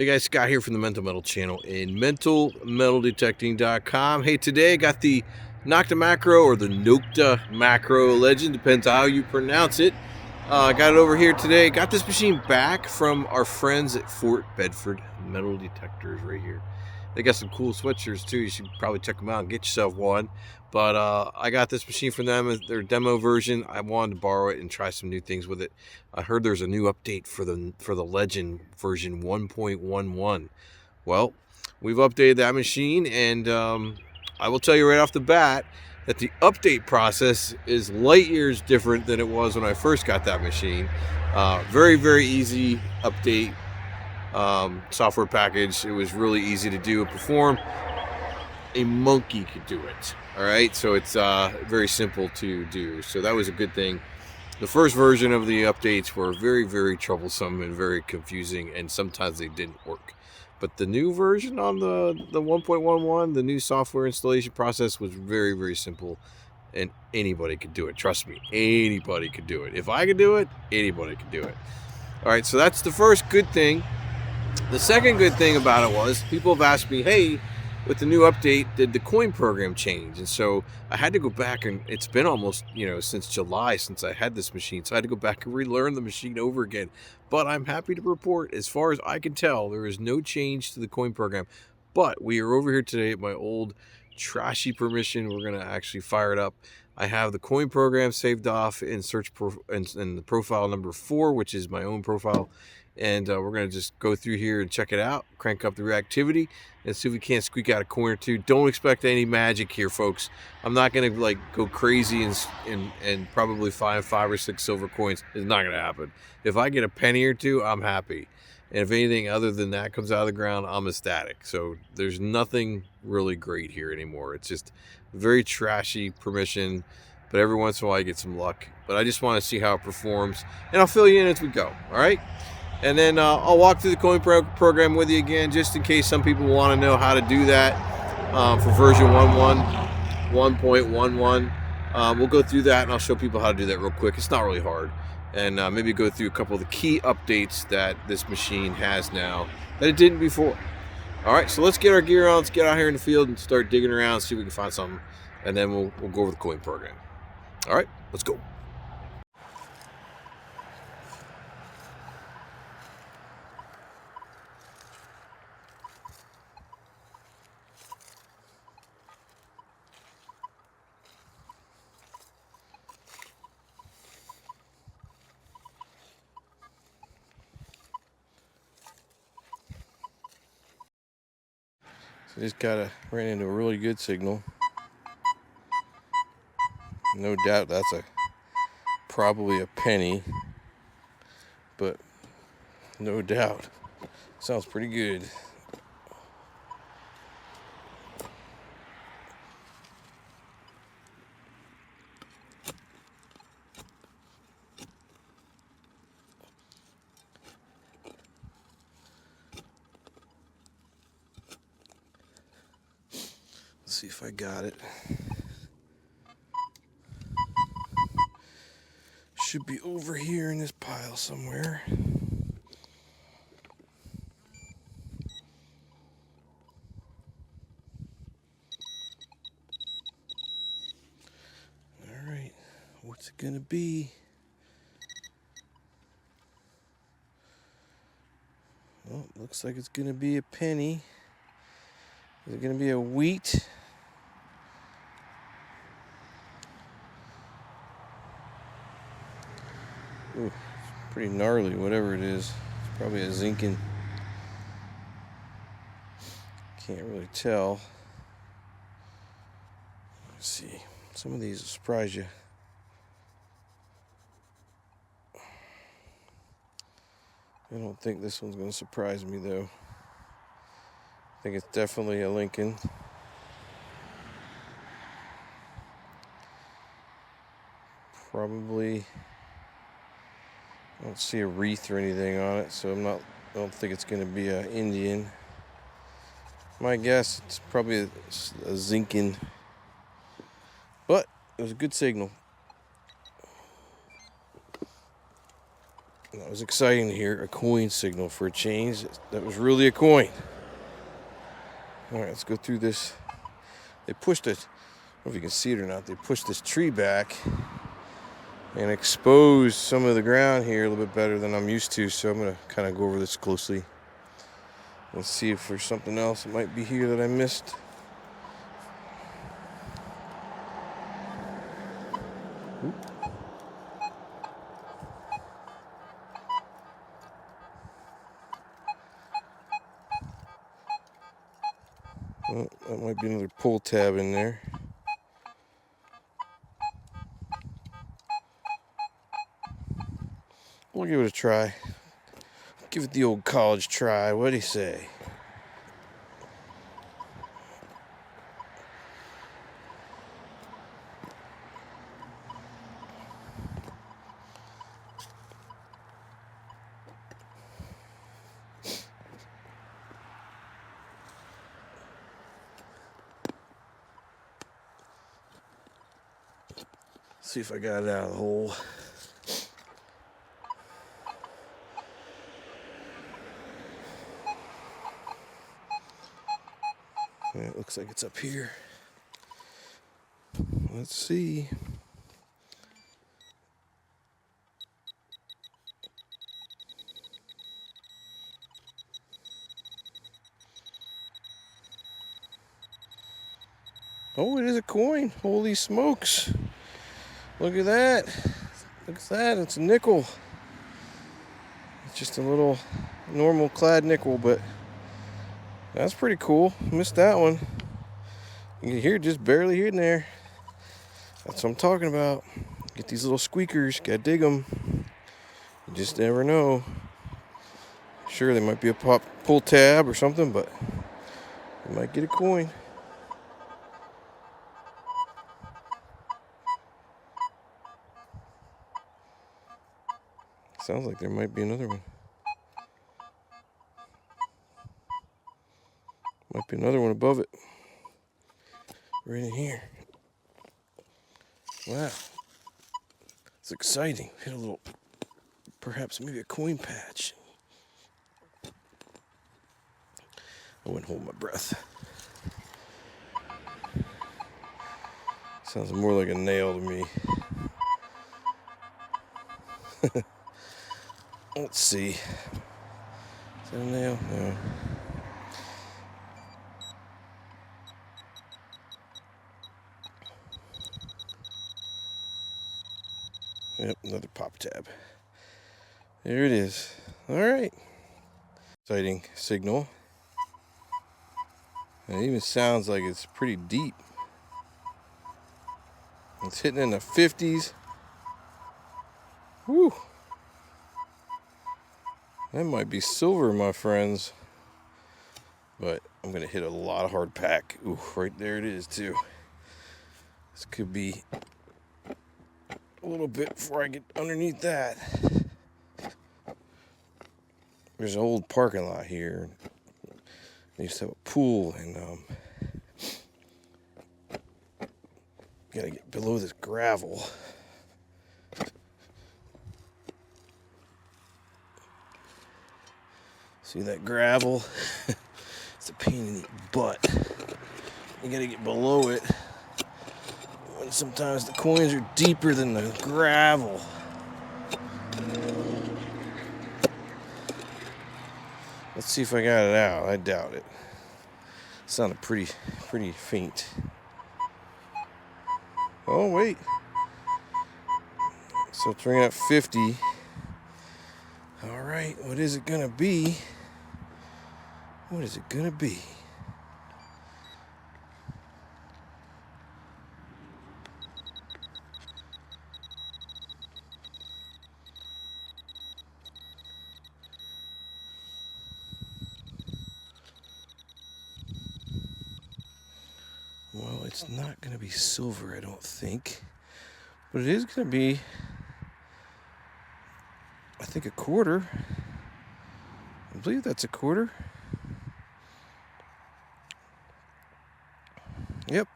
Hey guys, Scott here from the Mental Metal channel and mentalmetalDetecting.com. Hey, today I got the Nokta Makro or the Nokta Makro Legend, depends how you pronounce it. I got it over here today. Got this machine back from our friends at Fort Bedford Metal Detectors right here. They got some cool sweatshirts too. You should probably check them out and get yourself one. But I got this machine from them as their demo version. I wanted to borrow it and try some new things with it. I heard there's a new update for the Legend version 1.11. Well, we've updated that machine, and I will tell you right off the bat that the update process is light years different than it was when I first got that machine. Very, very easy update software package. It was really easy to do and perform. A monkey could do it. All right, so it's very simple to do. So that was a good thing. The first version of the updates were very, very troublesome and very confusing, and sometimes they didn't work. But the new version on the 1.11, the new software installation process was very, very simple, and anybody could do it. Trust me, anybody could do it. If I could do it, anybody could do it. All right, so that's the first good thing. The second good thing about it was people have asked me, hey, with the new update, did the coin program change? And so I had to go back, and it's been almost, since July since I had this machine. So I had to go back and relearn the machine over again. But I'm happy to report, as far as I can tell, there is no change to the coin program. But we are over here today at my old trashy permission. We're going to actually fire it up. I have the coin program saved off in in the profile number 4, which is my own profile. And we're going to just go through here and check it out, crank up the reactivity, and see if we can't squeak out a coin or two. Don't expect any magic here, folks. I'm not going to go crazy and probably find 5 or 6 silver coins. It's not going to happen. If I get a penny or two, I'm happy. And if anything other than that comes out of the ground, I'm ecstatic. So there's nothing really great here anymore. It's just very trashy permission, but every once in a while I get some luck. But I just want to see how it performs, and I'll fill you in as we go, all right? And then I'll walk through the coin program with you again, just in case some people want to know how to do that for version 1.11. We'll go through that, and I'll show people how to do that real quick. It's not really hard. And maybe go through a couple of the key updates that this machine has now that it didn't before. All right, so let's get our gear on. Let's get out here in the field and start digging around, see if we can find something. And then we'll go over the coin program. All right, let's go. So just ran into a really good signal. No doubt that's probably a penny, but no doubt sounds pretty good. Let's see if I got it. Should be over here in this pile somewhere. All right, what's it gonna be? Well, looks like it's gonna be a penny. Is it gonna be a wheat? Ooh, it's pretty gnarly, whatever it is. It's probably a zinkin. Can't really tell. Let's see. Some of these will surprise you. I don't think this one's going to surprise me, though. I think it's definitely a Lincoln. Probably. I don't see a wreath or anything on it, so I don't think it's going to be an Indian. My guess, it's probably a Zinkin. But it was a good signal. That was exciting to hear a coin signal for a change. That was really a coin. All right, let's go through this. They pushed it, I don't know if you can see it or not, they pushed this tree back and exposed some of the ground here a little bit better than I'm used to, so I'm going to kind of go over this closely and see if there's something else that might be here that I missed. Oop. Well, that might be another pull tab in there. We'll give it a try. Give it the old college try. What do you say? See if I got it out of the hole. Yeah, it looks like it's up here. Let's see. Oh, it is a coin. Holy smokes. Look at that. Look at that. It's a nickel. It's just a little normal clad nickel, but that's pretty cool. Missed that one. You can hear it just barely here and there. That's what I'm talking about. Get these little squeakers. Gotta dig them. You just never know. Sure, they might be a pull tab or something, but you might get a coin. Sounds like there might be another one. Might be another one above it. Right in here. Wow. It's exciting. Hit a little, perhaps maybe a coin patch. I wouldn't hold my breath. Sounds more like a nail to me. Let's see. Is that a nail? No. Yep, another pop tab. There it is. All right. Exciting signal. And it even sounds like it's pretty deep. It's hitting in the 50s. Woo. That might be silver, my friends. But I'm going to hit a lot of hard pack. Ooh, right there it is, too. This could be a little bit before I get underneath that. There's an old parking lot here. They used to have a pool, and gotta get below this gravel. See that gravel? It's a pain in the butt. You gotta get below it. And sometimes the coins are deeper than the gravel. Let's see if I got it out. I doubt it. It sounded pretty faint. Oh, wait. So it's ringing at 50. All right, what is it gonna be? What is it gonna be? Well, it's not gonna be silver, I don't think. But it is gonna be, I think, a quarter. I believe that's a quarter. Yep.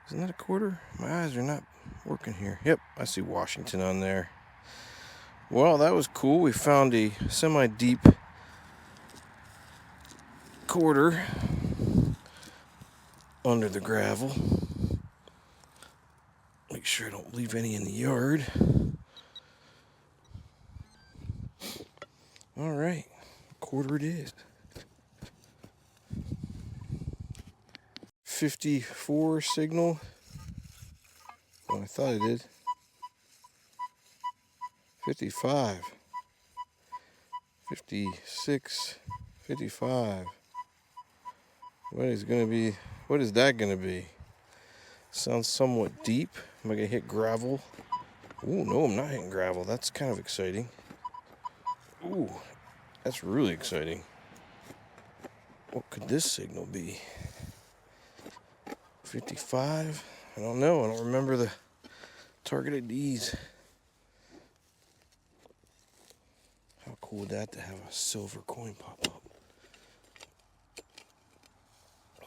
Isn't that a quarter? My eyes are not working here. Yep, I see Washington on there. Well, that was cool. We found a semi-deep quarter under the gravel. Make sure I don't leave any in the yard. All right, quarter it is. 54 signal. Well, I thought it did. 55. 56. 55. What is that gonna be? Sounds somewhat deep. Am I gonna hit gravel? Ooh, no, I'm not hitting gravel. That's kind of exciting. Ooh, that's really exciting. What could this signal be? 55? I don't know. I don't remember the target IDs. How cool would that to have a silver coin pop up?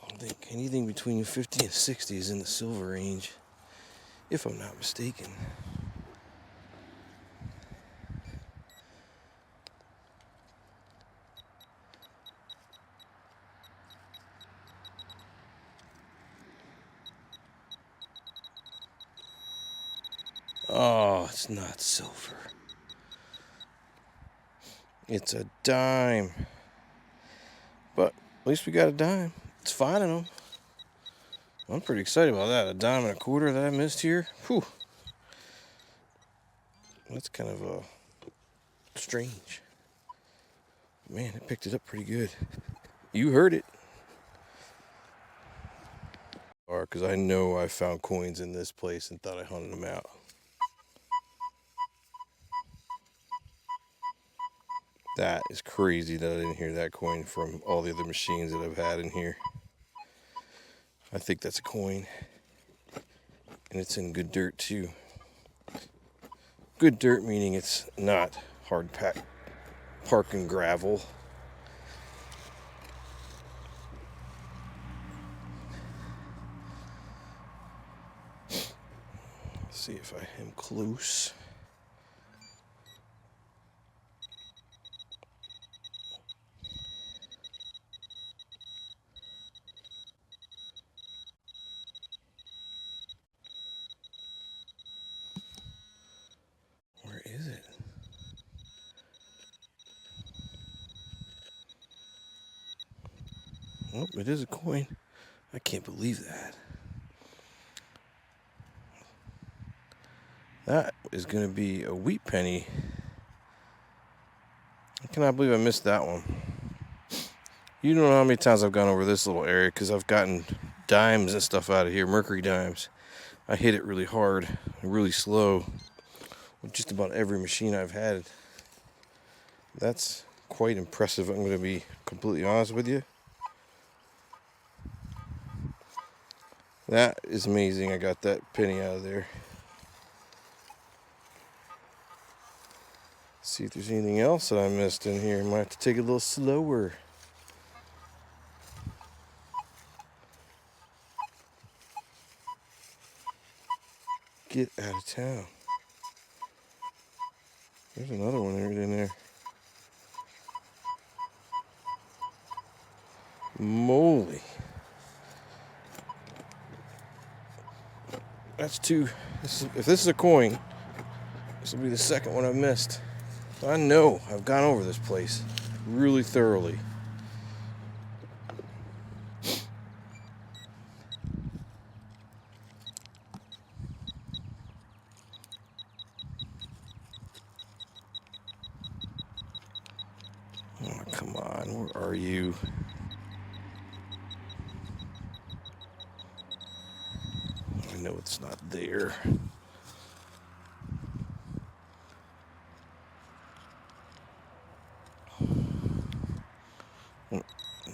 I think anything between 50 and 60 is in the silver range, if I'm not mistaken. Oh, it's not silver. It's a dime. But at least we got a dime. It's finding them. I'm pretty excited about that. A dime and a quarter that I missed here. Whew. That's kind of strange. Man, it picked it up pretty good. You heard it. Because I know I found coins in this place and thought I hunted them out. That is crazy that I didn't hear that coin from all the other machines that I've had in here. I think that's a coin. And it's in good dirt too. Good dirt meaning it's not hard packed parking gravel. Let's see if I am close. Where is it? Oh, it is a coin. I can't believe that. That is going to be a wheat penny. I cannot believe I missed that one. You don't know how many times I've gone over this little area because I've gotten dimes and stuff out of here, mercury dimes. I hit it really hard, really slow, with just about every machine I've had. That's quite impressive, I'm going to be completely honest with you. That is amazing. I got that penny out of there. Let's see if there's anything else that I missed in here. Might have to take it a little slower. Get out of town. There's another one right in there. Moly. That's two. If this is a coin, this will be the second one I've missed. I know I've gone over this place really thoroughly. Oh, come on, where are you? I know it's not there.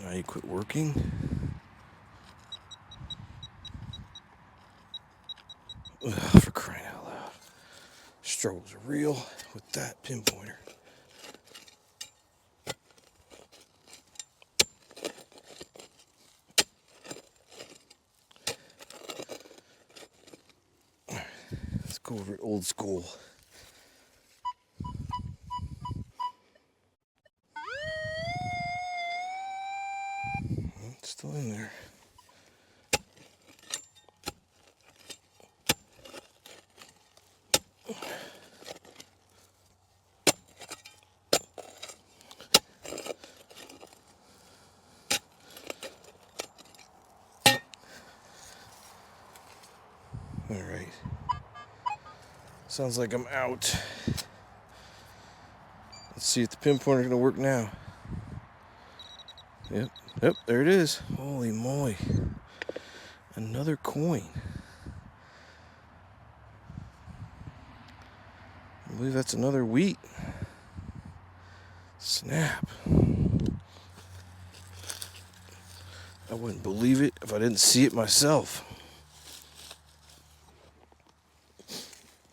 Now you quit working. Ugh, for crying out loud. Struggles are real with that pinpointer. Let's go over it old school. there. All right. Sounds like I'm out. Let's see if the pinpointer's gonna work now. Yep, there it is. Holy moly. Another coin. I believe that's another wheat. Snap. I wouldn't believe it if I didn't see it myself.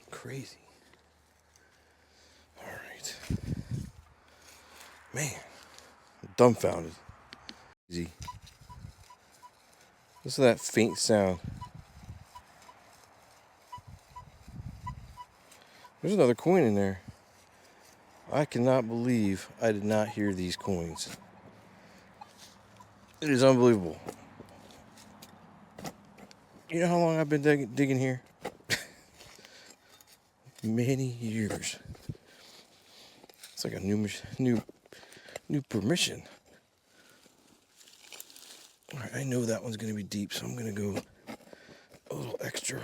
Crazy. All right. Man, I'm dumbfounded. Easy. Listen to that faint sound. There's another coin in there. I cannot believe I did not hear these coins. It is unbelievable. You know how long I've been digging here? Many years. It's like a new permission. All right, I know that one's going to be deep, so I'm going to go a little extra.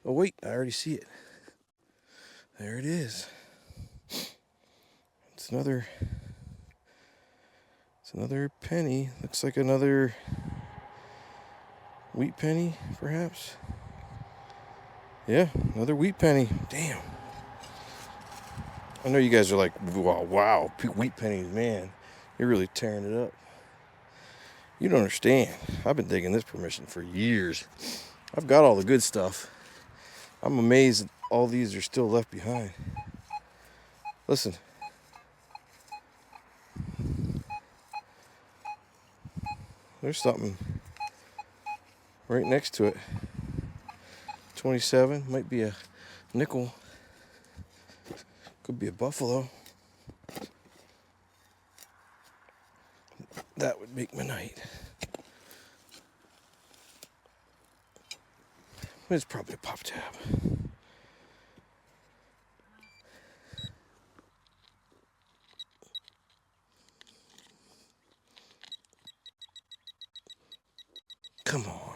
Oh wait, I already see it. There it is. It's another penny. Looks like another wheat penny, perhaps. Yeah, another wheat penny. Damn. I know you guys are like, wow, wheat pennies, man. You're really tearing it up. You don't understand. I've been digging this permission for years. I've got all the good stuff. I'm amazed that all these are still left behind. Listen. There's something right next to it. 27, might be a nickel. Could be a buffalo. That would make my night. It's probably a pop tab. Come on.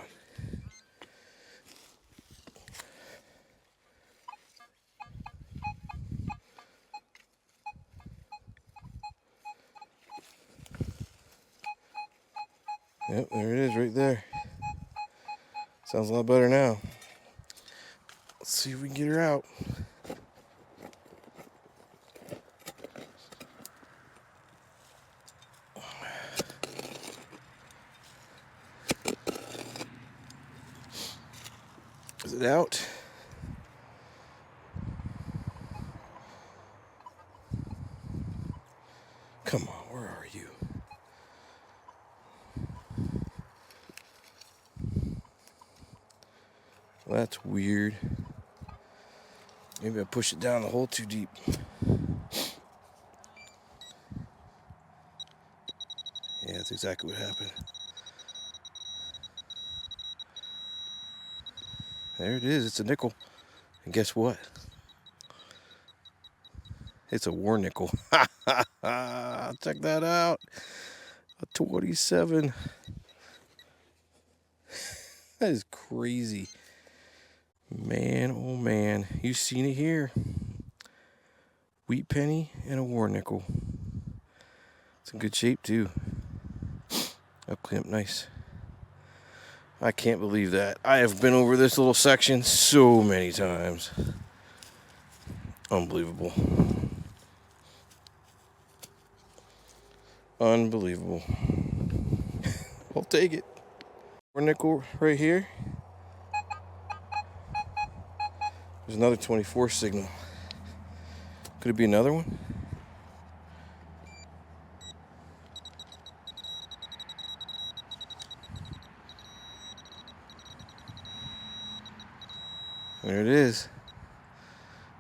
Yep, there it is right there. Sounds a lot better now. Let's see if we can get her out. Is it out? Come on, where are you? Well, that's weird. Maybe I pushed it down the hole too deep. Yeah, that's exactly what happened. There it is. It's a nickel. And guess what? It's a war nickel. Check that out. A 27. That is crazy. Man, oh man. You've seen it here. Wheat penny and a war nickel. It's in good shape too. Up clamp nice. I can't believe that. I have been over this little section so many times. Unbelievable. Unbelievable. I'll take it. War nickel right here. There's another 24 signal. Could it be another one? There it is.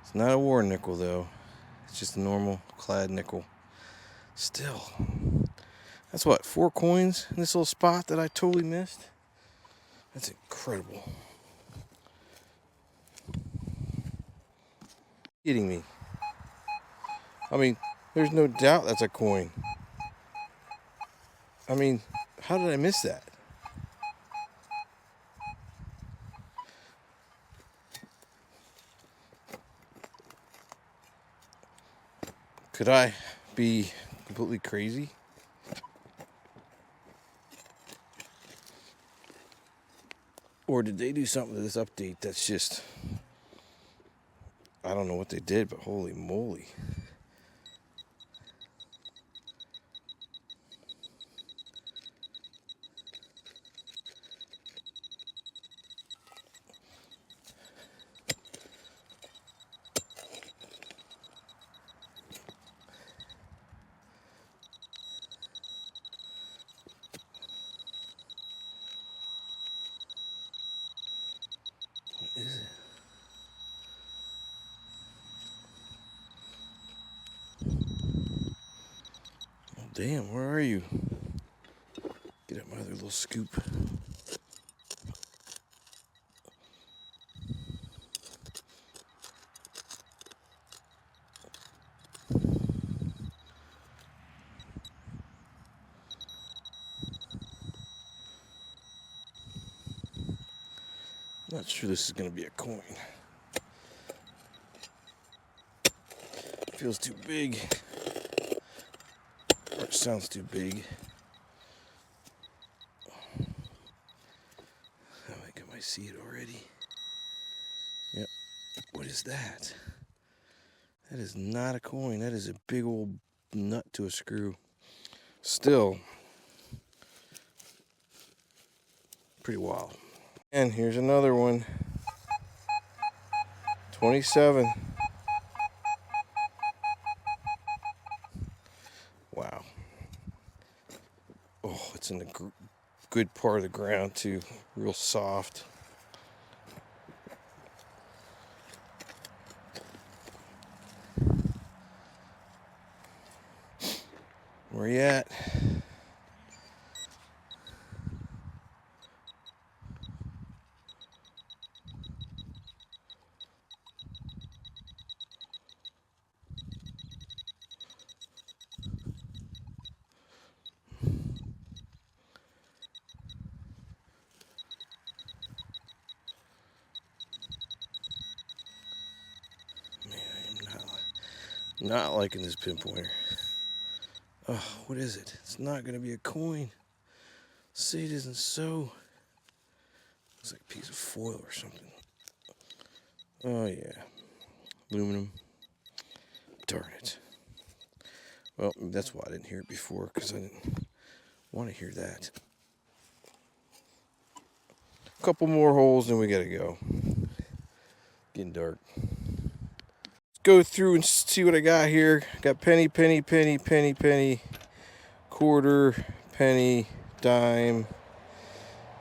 It's not a war nickel though. It's just a normal clad nickel. Still, That's what, 4 coins in this little spot that I totally missed? That's incredible. Kidding me. I mean, there's no doubt that's a coin. I mean, how did I miss that? Could I be completely crazy? Or did they do something to this update that's just... I don't know what they did, but holy moly. What is it? Oh, damn, where are you? Get out my other little scoop. Not sure this is going to be a coin. Feels too big. Or it sounds too big. I think I might see it already. Yep. What is that? That is not a coin. That is a big old nut to a screw. Still, pretty wild. And here's another one. 27. Wow. Oh, it's in the good part of the ground too. Real soft. Where you at? Not liking this pinpointer. Oh, what is it? It's not going to be a coin. Say it isn't so. Looks like a piece of foil or something. Oh, yeah. Aluminum. Darn it. Well, that's why I didn't hear it before, because I didn't want to hear that. A couple more holes, and we got to go. Getting dark. Go through and see what I got here. Got penny, penny, penny, penny, penny, quarter, penny, dime,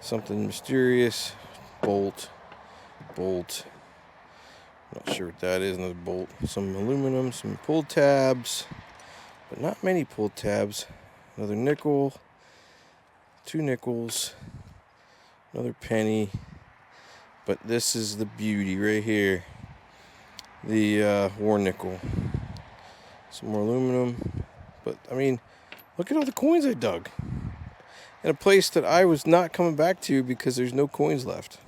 something mysterious, bolt, bolt. Not sure what that is. Another bolt, some aluminum, some pull tabs, but not many pull tabs. Another nickel, 2 nickels, another penny. But this is the beauty right here. The war nickel. Some more aluminum. But, I mean, look at all the coins I dug. In a place that I was not coming back to because there's no coins left.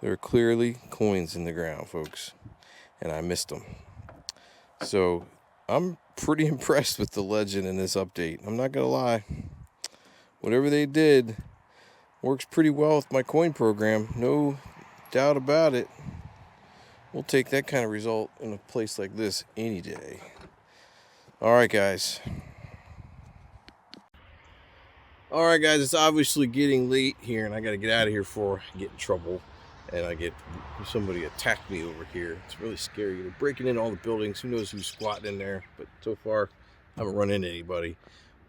There are clearly coins in the ground, folks. And I missed them. So, I'm pretty impressed with the legend in this update. I'm not going to lie. Whatever they did works pretty well with my coin program. No doubt about it. We'll take that kind of result in a place like this any day. Alright, guys. Alright, guys, it's obviously getting late here, and I got to get out of here before I get in trouble. And I get somebody attack me over here. It's really scary. They're breaking in all the buildings. Who knows who's squatting in there? But so far, I haven't run into anybody.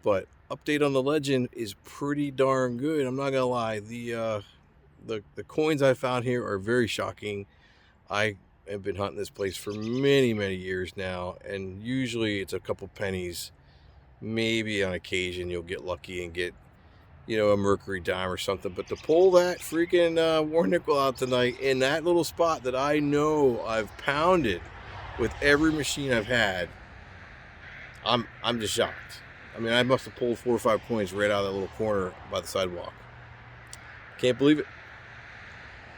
But update on the legend is pretty darn good. I'm not going to lie. The coins I found here are very shocking. I have been hunting this place for many, many years now, and usually it's a couple pennies maybe on occasion you'll get lucky and get, a mercury dime or something. But to pull that freaking war nickel out tonight in that little spot that I know I've pounded with every machine I've had, I'm just shocked. I mean, I must have pulled 4 or 5 coins right out of that little corner by the sidewalk. Can't believe it.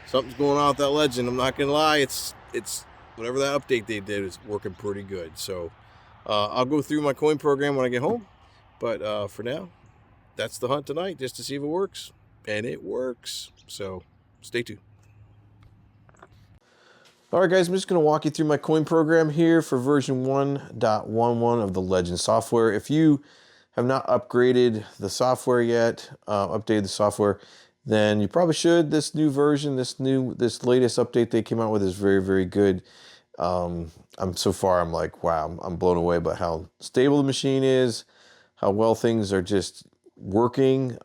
Something's going on with that legend. I'm not gonna lie. It's whatever that update they did is working pretty good. So I'll go through my coin program when I get home. But for now, that's the hunt tonight, just to see if it works. And it works. So stay tuned. All right, guys, I'm just going to walk you through my coin program here for version 1.11 of the Legend software. If you have not upgraded the software yet, updated the software, then you probably should. This new version, this latest update they came out with is very, very good. I'm like, wow, I'm blown away by how stable the machine is, how well things are just working.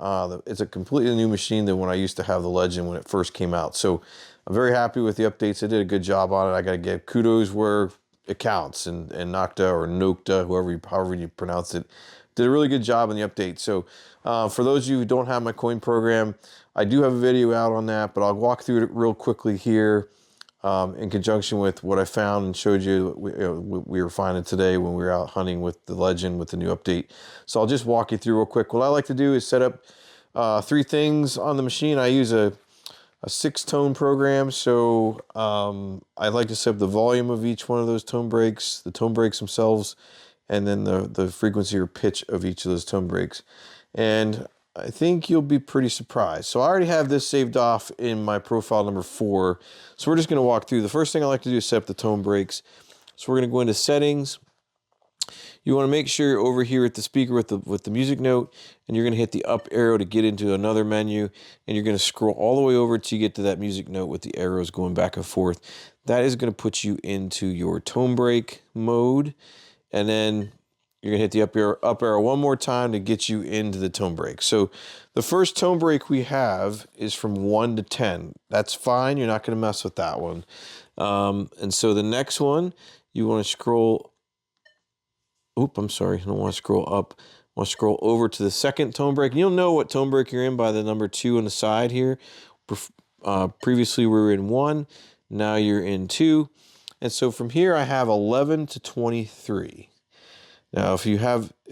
It's a completely new machine than when I used to have the Legend when it first came out. So I'm very happy with the updates. They did a good job on it. I got to give kudos where it counts. And Nokta or Nokta, however you pronounce it, did a really good job on the update. So for those of you who don't have my coin program, I do have a video out on that, but I'll walk through it real quickly here in conjunction with what I found and showed you we were finding today when we were out hunting with the Legend with the new update. So I'll just walk you through real quick. What I like to do is set up 3 things on the machine. I use a 6-tone program, so I like to set up the volume of each one of those tone breaks, the tone breaks themselves, and then the frequency or pitch of each of those tone breaks. And I think you'll be pretty surprised. So I already have this saved off in my profile number 4. So we're just going to walk through. The first thing I like to do is set up the tone breaks. So we're going to go into settings. You want to make sure you're over here at the speaker with the music note, and you're going to hit the up arrow to get into another menu, and you're going to scroll all the way over till you get to that music note with the arrows going back and forth. That is going to put you into your tone break mode, and then you're going to hit the up arrow one more time to get you into the tone break. So the first tone break we have is from 1 to 10. That's fine. You're not going to mess with that one. And so the next one, you want to scroll. I'm sorry. I don't want to scroll up. I want to scroll over to the second tone break. And you'll know what tone break you're in by the number 2 on the side here. Previously, we were in 1. Now you're in 2. And so from here, I have 11 to 23. Now, if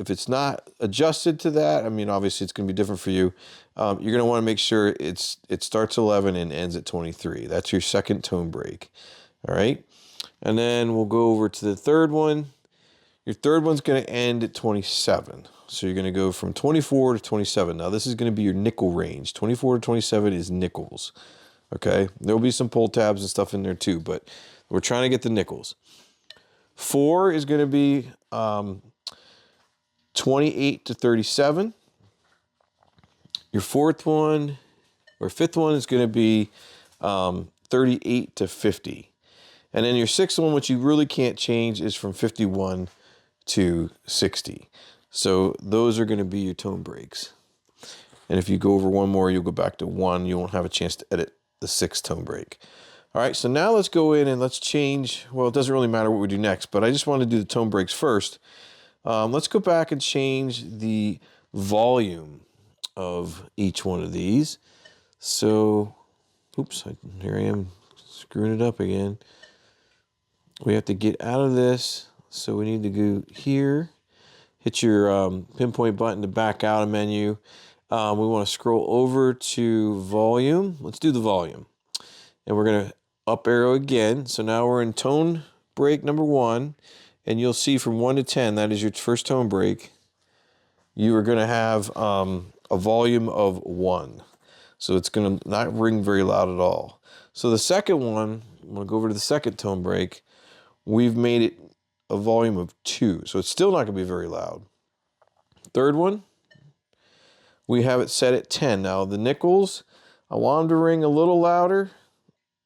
it's not adjusted to that, I mean, obviously it's going to be different for you. You're going to want to make sure it starts 11 and ends at 23. That's your second tone break. All right. And then we'll go over to the third one. Your third one's going to end at 27. So you're going to go from 24 to 27. Now, this is going to be your nickel range. 24 to 27 is nickels. Okay. There'll be some pull tabs and stuff in there too, but we're trying to get the nickels. 4 is going to be 28 to 37. Your fifth one is going to be 38 to 50. And then your sixth one, which you really can't change, is from 51 to 60. So those are going to be your tone breaks. And if you go over one more, you'll go back to 1. You won't have a chance to edit the 6th tone break. All right, so now let's go in and let's change. Well, it doesn't really matter what we do next, but I just want to do the tone breaks first. Let's go back and change the volume of each one of these. So, here I am screwing it up again. We have to get out of this. So we need to go here, hit your pinpoint button to back out a menu. We want to scroll over to volume. Let's do the volume. And we're going to up arrow again. So now we're in tone break number 1. And you'll see from 1 to 10, that is your first tone break. You are going to have a volume of 1. So it's going to not ring very loud at all. So the second one, I'm going to go over to the second tone break. We've made it a volume of 2. So it's still not going to be very loud. Third one, we have it set at 10. Now the nickels, I want them to ring a little louder.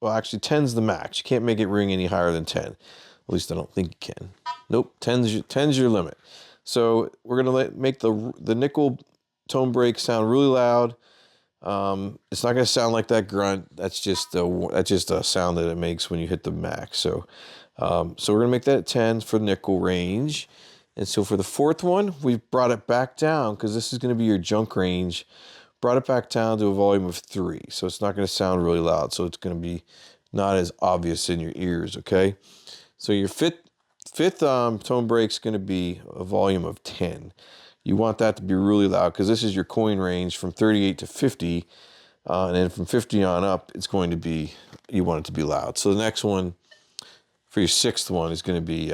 Well, actually 10's the max. You can't make it ring any higher than 10. At least I don't think you can. Nope, 10's your limit. So we're going to make the nickel tone break sound really loud. It's not going to sound like that grunt. That's just a sound that it makes when you hit the max. So we're going to make that at 10 for nickel range. And so for the fourth one, we've brought it back down because this is going to be your junk range. Brought it back down to a volume of 3. So it's not going to sound really loud. So it's going to be not as obvious in your ears, okay? So your fifth tone break is going to be a volume of 10. You want that to be really loud because this is your coin range from 38 to 50. And then from 50 on up, it's going to be, you want it to be loud. So the next one for your sixth one is going to be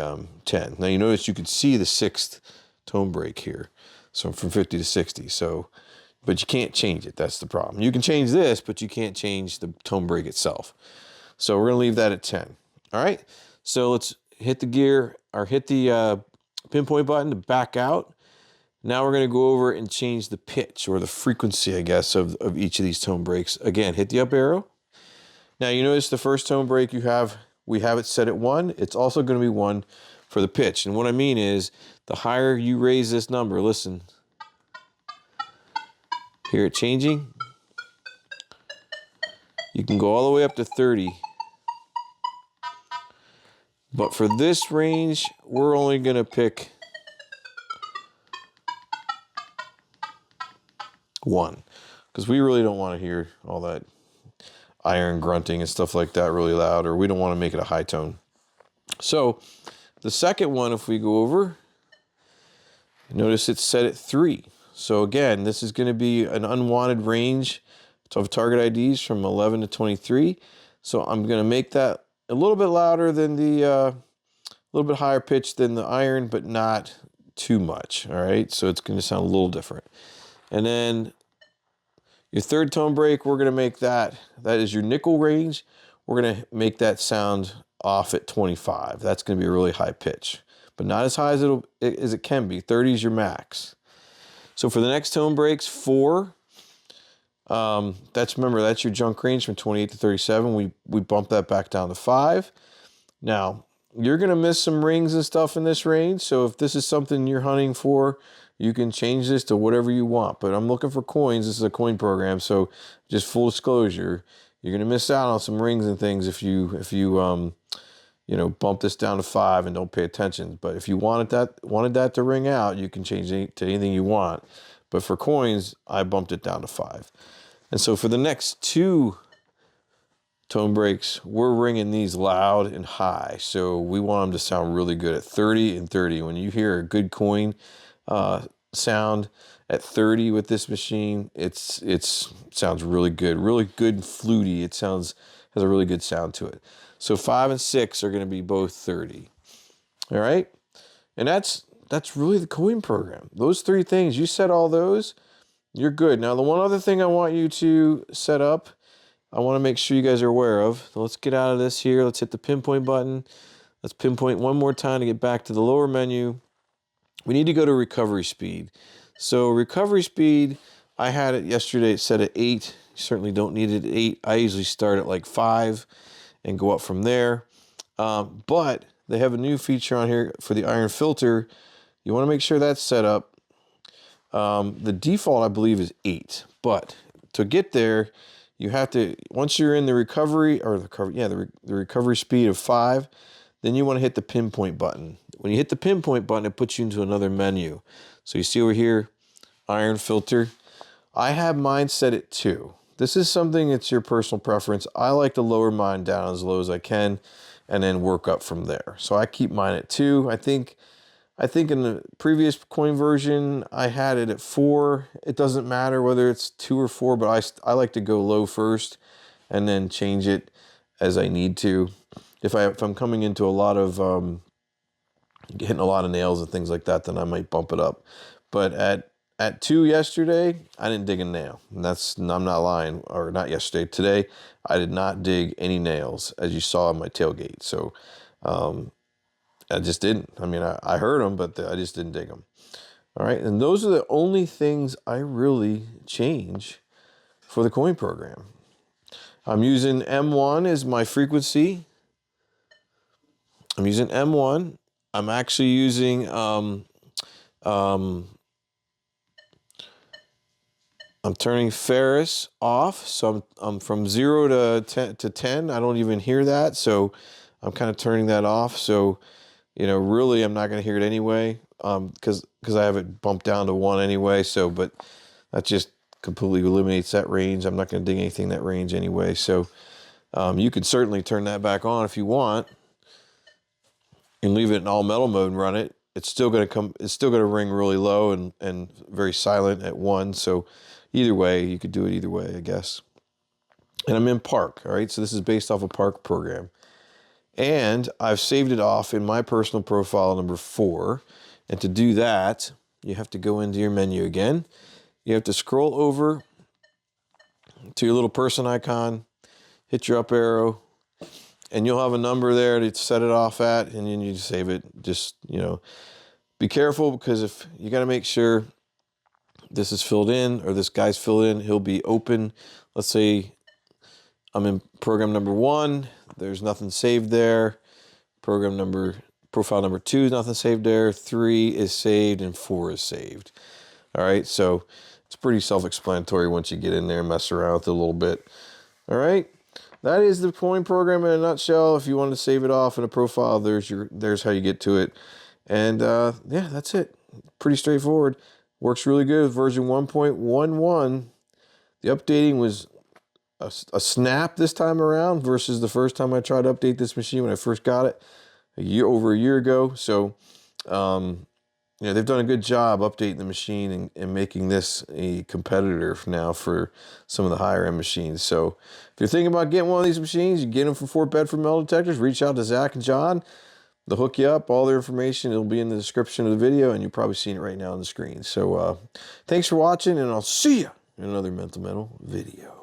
10. Now you notice you can see the sixth tone break here. So from 50 to 60. So, but you can't change it. That's the problem. You can change this, but you can't change the tone break itself. So we're going to leave that at 10. All right. So let's hit the gear or hit the pinpoint button to back out. Now we're going to go over and change the pitch or the frequency, I guess, of each of these tone breaks. Again, hit the up arrow. Now you notice the first tone break we have it set at 1. It's also going to be 1 for the pitch. And what I mean is the higher you raise this number, listen, hear it changing? You can go all the way up to 30. But for this range, we're only going to pick 1 because we really don't want to hear all that iron grunting and stuff like that really loud, or we don't want to make it a high tone. So the second one, if we go over, notice it's set at 3. So again, this is going to be an unwanted range of target IDs from 11 to 23. So I'm going to make that a little bit louder than the, a little bit higher pitch than the iron, but not too much. All right. So it's going to sound a little different. And then your third tone break, we're going to make that is your nickel range. We're going to make that sound off at 25. That's going to be a really high pitch, but not as high as it can be. 30 is your max. So for the next tone breaks, 4, remember, that's your junk range from 28 to 37. We bump that back down to 5. Now, you're going to miss some rings and stuff in this range. So if this is something you're hunting for, you can change this to whatever you want. But I'm looking for coins. This is a coin program. So just full disclosure, you're going to miss out on some rings and things if you bump this down to 5 and don't pay attention. But if you wanted that to ring out, you can change it to anything you want. But for coins, I bumped it down to 5. And so for the next 2 tone breaks, we're ringing these loud and high. So we want them to sound really good at 30 and 30. When you hear a good coin sound at 30 with this machine, it sounds really good and fluty. It has a really good sound to it. So 5 and 6 are going to be both 30. All right. And that's really the coin program. Those 3 things, you set all those, you're good. Now, the one other thing I want you to set up, I want to make sure you guys are aware of. So let's get out of this here. Let's hit the pinpoint button. Let's pinpoint one more time to get back to the lower menu. We need to go to recovery speed. So recovery speed, I had it yesterday set at 8. You certainly don't need it at 8. I usually start at like 5 and go up from there. But they have a new feature on here for the iron filter. You want to make sure that's set up. The default, I believe, is 8. But to get there, you have to, once you're in the recovery, or the recovery speed of 5, then you want to hit the pinpoint button. When you hit the pinpoint button, it puts you into another menu. So you see over here, iron filter. I have mine set at 2. This is something that's your personal preference. I like to lower mine down as low as I can and then work up from there. So I keep mine at 2. I think in the previous coin version, I had it at 4. It doesn't matter whether it's 2 or 4, but I like to go low first and then change it as I need to. If I'm coming into a lot of hitting a lot of nails and things like that, then I might bump it up. But at 2 yesterday, I didn't dig a nail. And I'm not lying, or not yesterday. Today, I did not dig any nails, as you saw on my tailgate. So I just didn't. I mean, I heard them, but I just didn't dig them. All right, and those are the only things I really change for the coin program. I'm using M1 as my frequency. I'm using M1. I'm actually using I'm turning Ferris off, so I'm from 0 to 10. I don't even hear that, so I'm kind of turning that off. So, really, I'm not going to hear it anyway. because I have it bumped down to 1 anyway. So, but that just completely eliminates that range. I'm not going to dig anything that range anyway. So you could certainly turn that back on if you want and leave it in all metal mode and run it. It's still going to come. It's still going to ring really low and very silent at 1. So either way, you could do it either way, I guess. And I'm in Park. All right. So this is based off a Park program. And I've saved it off in my personal profile number 4. And to do that, you have to go into your menu again. You have to scroll over to your little person icon, hit your up arrow, and you'll have a number there to set it off at, and you need to save it. Just, be careful, because if you got to make sure this is filled in or this guy's filled in, he'll be open. Let's say I'm in program number 1. There's nothing saved there. Profile number 2 is nothing saved there. 3 is saved and 4 is saved. All right, so it's pretty self-explanatory once you get in there and mess around with it a little bit. All right, that is the Point program in a nutshell. If you want to save it off in a profile, there's how you get to it. And yeah, that's it. Pretty straightforward. Works really good with version 1.11. The updating was a snap this time around versus the first time I tried to update this machine when I first got it over a year ago. So they've done a good job updating the machine and making this a competitor now for some of the higher end machines. So if you're thinking about getting one of these machines, you get them from Fort Bedford Metal Detectors, reach out to Zach and John. They'll hook you up. All their information, it'll be in the description of the video, and you're probably seeing it right now on the screen. So thanks for watching, and I'll see you in another Mental Metal video.